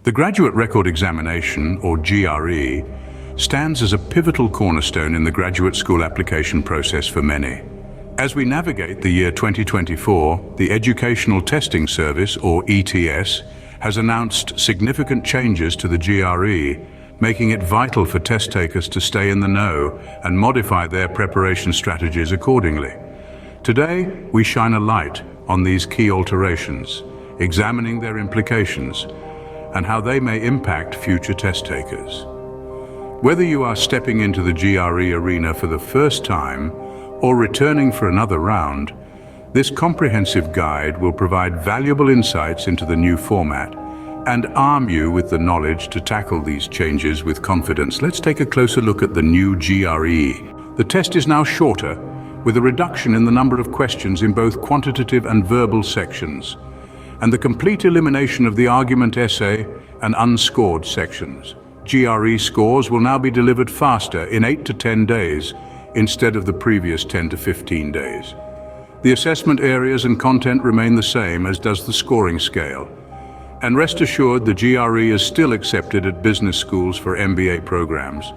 The Graduate Record Examination, or GRE, stands as a pivotal cornerstone in the graduate school application process for many. As we navigate the year 2024, the Educational Testing Service, or ETS, has announced significant changes to the GRE, making it vital for test takers to stay in the know and modify their preparation strategies accordingly. Today, we shine a light on these key alterations, examining their implications and how they may impact future test takers. Whether you are stepping into the GRE arena for the first time or returning for another round, this comprehensive guide will provide valuable insights into the new format and arm you with the knowledge to tackle these changes with confidence. Let's take a closer look at the new GRE. The test is now shorter, with a reduction in the number of questions in both quantitative and verbal sections, and the complete elimination of the argument essay and unscored sections. GRE scores will now be delivered faster in 8 to 10 days instead of the previous 10 to 15 days. The assessment areas and content remain the same, as does the scoring scale. And rest assured, the GRE is still accepted at business schools for MBA programs.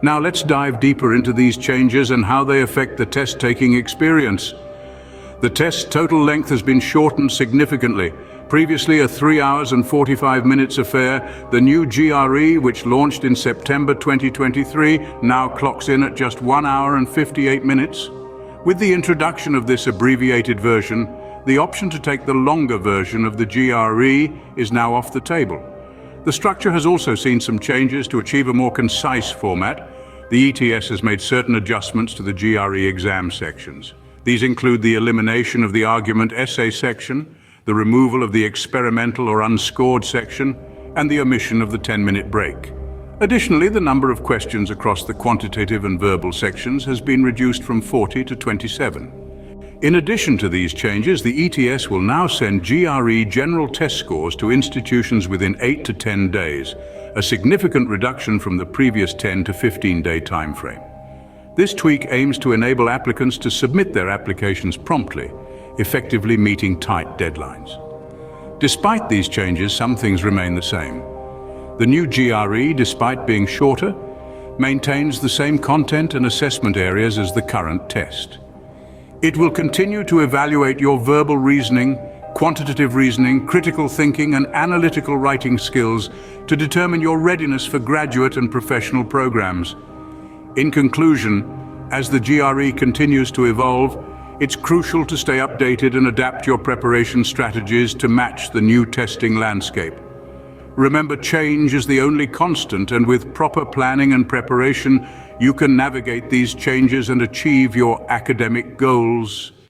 Now let's dive deeper into these changes and how they affect the test-taking experience. The test's total length has been shortened significantly. Previously a 3 hours and 45 minutes affair, the new GRE, which launched in September 2023, now clocks in at just 1 hour and 58 minutes. With the introduction of this abbreviated version, the option to take the longer version of the GRE is now off the table. The structure has also seen some changes to achieve a more concise format. The ETS has made certain adjustments to the GRE exam sections. These include the elimination of the argument essay section, the removal of the experimental or unscored section, and the omission of the 10-minute break. Additionally, the number of questions across the quantitative and verbal sections has been reduced from 40 to 27. In addition to these changes, the ETS will now send GRE general test scores to institutions within 8 to 10 days, a significant reduction from the previous 10 to 15-day timeframe. This tweak aims to enable applicants to submit their applications promptly, effectively meeting tight deadlines. Despite these changes, some things remain the same. The new GRE, despite being shorter, maintains the same content and assessment areas as the current test. It will continue to evaluate your verbal reasoning, quantitative reasoning, critical thinking, and analytical writing skills to determine your readiness for graduate and professional programs. In conclusion, as the GRE continues to evolve, it's crucial to stay updated and adapt your preparation strategies to match the new testing landscape. Remember, change is the only constant, and with proper planning and preparation, you can navigate these changes and achieve your academic goals.